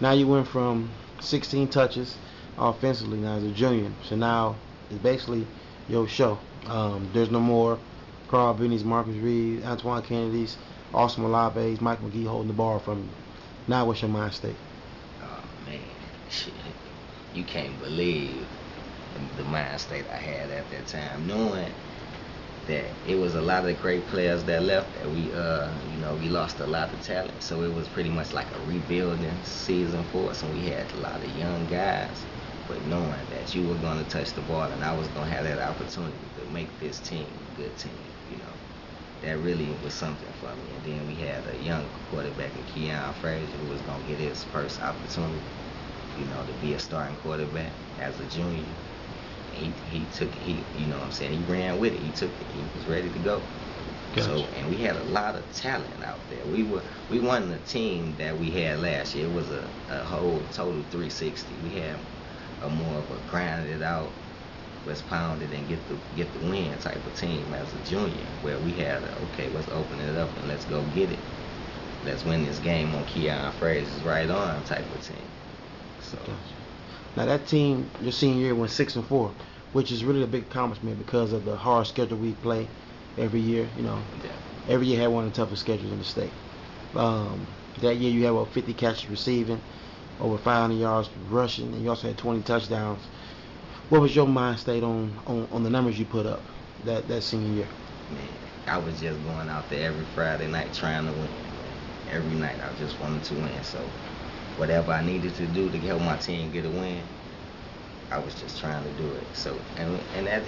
Now you went from 16 touches offensively now as a junior. So now it's basically your show. There's no more Carl Benny's, Marcus Reed, Antoine Kennedy's, Austin Malabe's, Mike McGee holding the ball from you. Now what's your mind state? Oh man, shit. You can't believe the mind state I had at that time, knowing that it was a lot of great players that left, that we lost a lot of talent. So it was pretty much like a rebuilding season for us, and we had a lot of young guys. But knowing that you were going to touch the ball and I was going to have that opportunity to make this team a good team, you know, that really was something for me. And then we had a young quarterback in Keon Frazier who was going to get his first opportunity, you know, to be a starting quarterback as a junior. He took it, you know what I'm saying, he ran with it, he took it, he was ready to go. Gotcha. So, and we had a lot of talent out there. We wasn't the team that we had last year. It was a whole total 360. We had a more of a grinded out, let's pound it and get the win type of team as a junior, where we had okay, let's open it up and let's go get it. Let's win this game on Keon Frazier's right arm type of team. So. Gotcha. Now that team, your senior year, went 6-4, which is really a big accomplishment because of the hard schedule we play every year. You know, yeah. Every year had one of the toughest schedules in the state. That year you had about 50 catches receiving, over 500 yards rushing, and you also had 20 touchdowns. What was your mind state on the numbers you put up that senior year? Man, I was just going out there every Friday night trying to win. Every night I just wanted to win. So whatever I needed to do to help my team get a win, I was just trying to do it. So and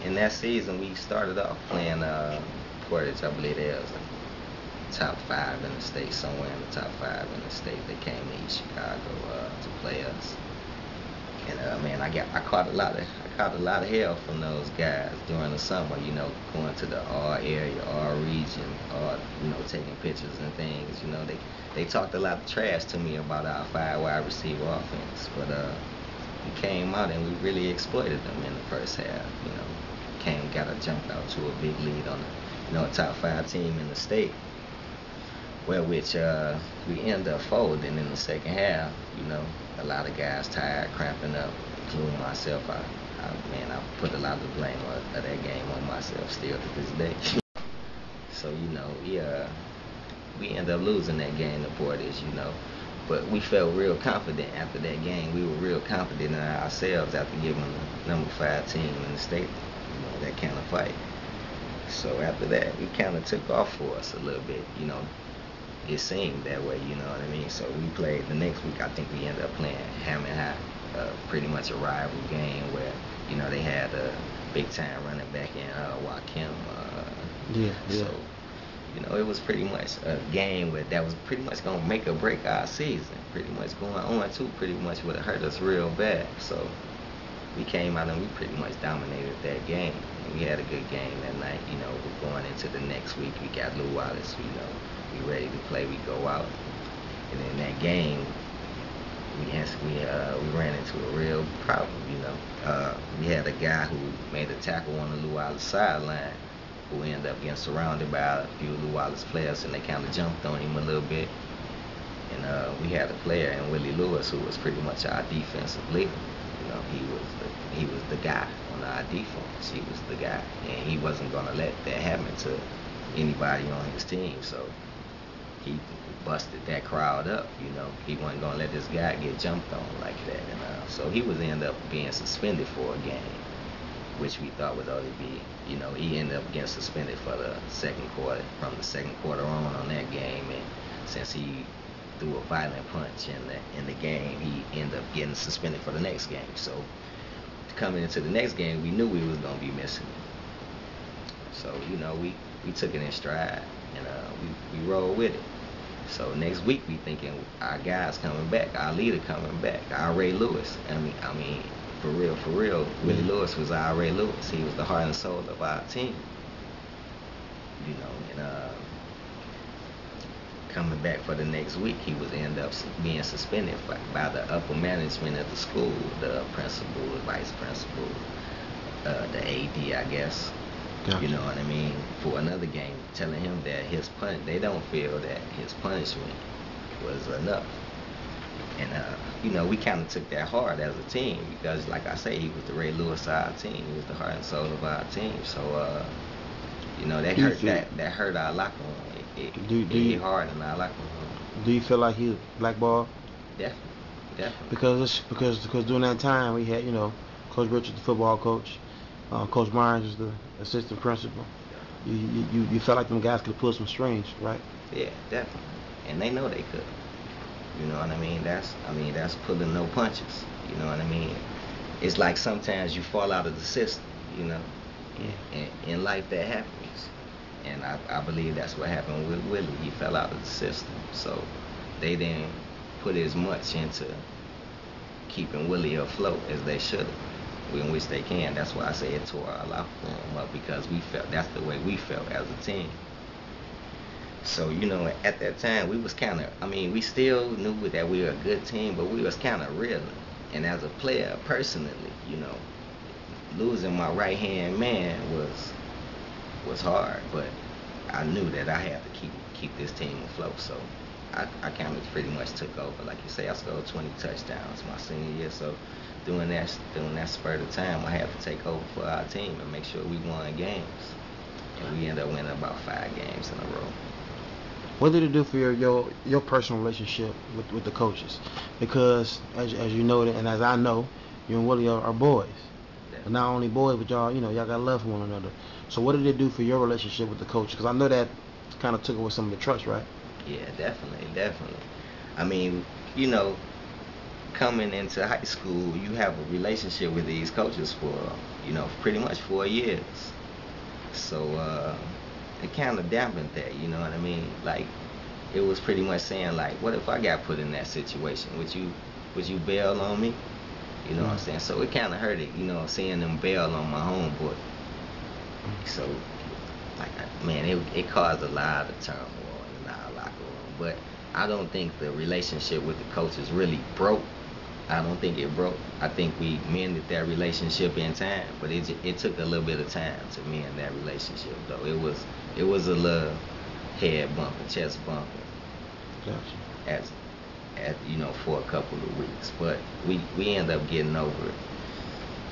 in that season we started off playing Portage. I believe they was top 5 in the state, somewhere in the top 5 in the state. They came to East Chicago to play us. And man, I caught a lot of hell from those guys during the summer. You know, going to the R area, R region, or you know, taking pictures and things. You know, they talked a lot of trash to me about our 5 wide receiver offense, but we came out and we really exploited them in the first half. You know, got a jump out to a big lead on a top 5 team in the state. Well, which we ended up folding in the second half. You know, a lot of guys tired, cramping up, including myself. I put a lot of the blame of that game on myself still to this day. So you know, we ended up losing that game to Portage. You know, but we felt real confident after that game. We were real confident in ourselves after giving the number 5 team in the state, you know, that kind of fight. So after that, we kind of took off for us a little bit. You know. It seemed that way, you know what I mean? So we played the next week. I think we ended up playing Hammond High, pretty much a rival game where, you know, they had a big time running back in Wakim. So, you know, it was pretty much a game that was pretty much gonna make or break our season. Pretty much going on to pretty much would have hurt us real bad. So we came out and we pretty much dominated that game. And we had a good game that night. You know, we're going into the next week. We got Lou Wallace, you know. We ready to play, we go out. And in that game, we ran into a real problem, you know. We had a guy who made a tackle on the Lou Wallace sideline who ended up getting surrounded by a few Lou Wallace players, and they kind of jumped on him a little bit. And we had a player in Willie Lewis who was pretty much our defensive leader. You know, he was the guy on our defense. He was the guy, and he wasn't going to let that happen to anybody on his team. So he busted that crowd up, you know. He wasn't going to let this guy get jumped on like that. And so he was end up being suspended for a game, which we thought would only be, you know, he ended up getting suspended for the second quarter, from the second quarter on that game. And since he threw a violent punch in the game, he ended up getting suspended for the next game. So coming into the next game, we knew we was going to be missing him. So, you know, we took it in stride, and we rolled with it. So next week we thinking our guys coming back, our leader coming back, our Ray Lewis. I mean, for real, Willie Lewis was our Ray Lewis. He was the heart and soul of our team. You know, and coming back for the next week, he was end up being suspended by the upper management of the school, the principal, the vice principal, the AD, I guess. Gotcha. You know what I mean? For another game, telling him that they don't feel that his punishment was enough. And we kind of took that hard as a team because, like I say, he was the Ray Lewis of our team. He was the heart and soul of our team. So, that hurt our locker room. It hit hard in our locker room. Do you feel like he was blackballed? Definitely, definitely. Because during that time we had Coach Richard, the football coach, Coach Myers was the assistant principal. You felt like them guys could pull some strings, right? Yeah, definitely. And they know they could. You know what I mean? That's pulling no punches. You know what I mean? It's like sometimes you fall out of the system. And in life that happens. And I believe that's what happened with Willie. He fell out of the system. So they didn't put as much into keeping Willie afloat as they should have, in which they can. That's why I say it tore our locker room up, because we felt that's the way we felt as a team. So, at that time, we was kind of, we still knew that we were a good team, but we was kind of reeling. And as a player, personally, losing my right-hand man was hard, but I knew that I had to keep this team afloat. So I kind of pretty much took over. Like you say, I scored 20 touchdowns my senior year. So during that spurt of time, I had to take over for our team and make sure we won games. And we ended up winning about 5 games in a row. What did it do for your personal relationship with the coaches? Because as you know, and as I know, you and Willie are boys. Yeah. But not only boys, but y'all got love for one another. So what did it do for your relationship with the coaches? Because I know that kind of took away some of the trust, right? Yeah, definitely. Coming into high school, you have a relationship with these coaches for pretty much 4 years. So it kind of dampened that, you know what I mean? Like, it was pretty much saying, like, what if I got put in that situation? Would you bail on me? You know what I'm saying? So it kind of hurt it, seeing them bail on my homeboy. So, like, man, it caused a lot of turmoil in our locker room. But I don't think the relationship with the coaches really broke. I don't think it broke. I think we mended that relationship in time, but it took a little bit of time to mend that relationship, though. It was a little head bumping, chest bumping, gotcha. For a couple of weeks, but we ended up getting over it.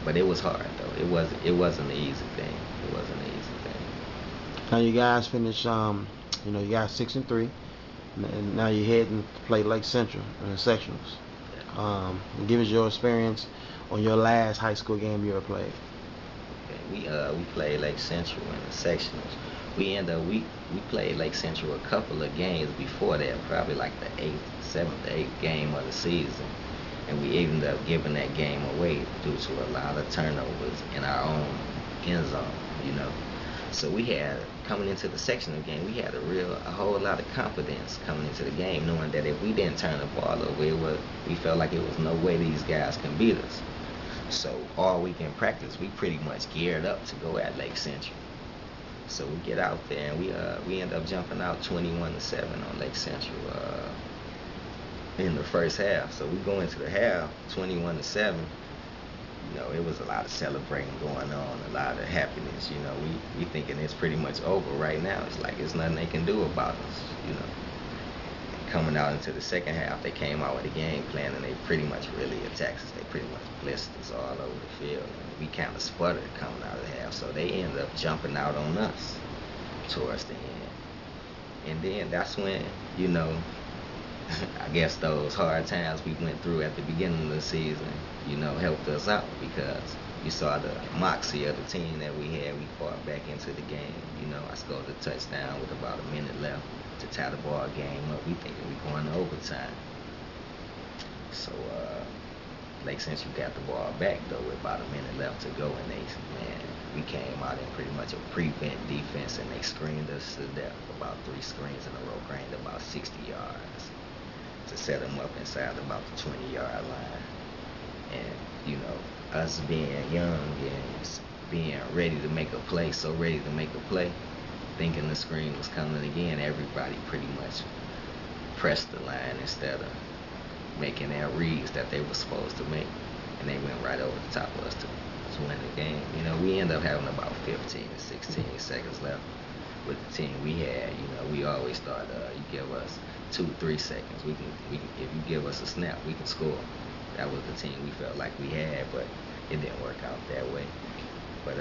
But it was hard, though. It wasn't an easy thing. It wasn't an easy thing. Now you guys finished, you got 6-3, and now you're heading to play Lake Central in the sectionals. Give us your experience on your last high school game you ever played. Okay, we played Lake Central in the sectionals. We played Lake Central a couple of games before that, probably like the 7th or 8th game of the season, and we ended up giving that game away due to a lot of turnovers in our own end zone. So we had, coming into the sectional game, we had a whole lot of confidence coming into the game, knowing that if we didn't turn the ball over, we felt like it was no way these guys can beat us. So all week in practice, we pretty much geared up to go at Lake Central. So we get out there and we end up jumping out 21-7 on Lake Central in the first half. So we go into the half 21-7. It was a lot of celebrating going on, a lot of happiness. We thinking it's pretty much over right now. It's like it's nothing they can do about us. Coming out into the second half, they came out with a game plan and they pretty much really attacked us. They pretty much blitzed us all over the field. And we kind of sputtered coming out of the half, so they ended up jumping out on us towards the end. And then that's when, I guess those hard times we went through at the beginning of the season, helped us out, because you saw the moxie of the team that we had. We fought back into the game. I scored a touchdown with about a minute left to tie the ball game up. We thinking we going to overtime. So Lake Central got the ball back, though, with about a minute left to go, and we came out in pretty much a prevent defense, and they screened us to death. About 3 screens in a row, gained about 60 yards to set them up inside about the 20-yard line. And, us being young and being ready to make a play, thinking the screen was coming again, everybody pretty much pressed the line instead of making their reads that they were supposed to make. And they went right over the top of us to win the game. We ended up having about 15 to 16 seconds left with the team we had. We always thought you give us 2-3 seconds. We can if you give us a snap, we can score. That was the team we felt like we had, but it didn't work out that way. But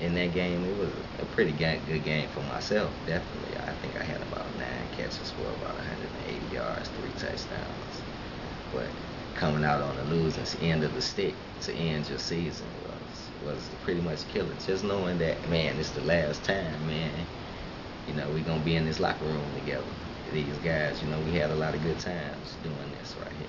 in that game, it was a pretty good game for myself. Definitely, I think I had about 9 catches for about 180 yards, 3 touchdowns. But coming out on the losing end of the stick to end your season was pretty much killing. Just knowing that, man, it's the last time, man. You know, we're gonna be in this locker room together. These guys, you know, we had a lot of good times doing this right here.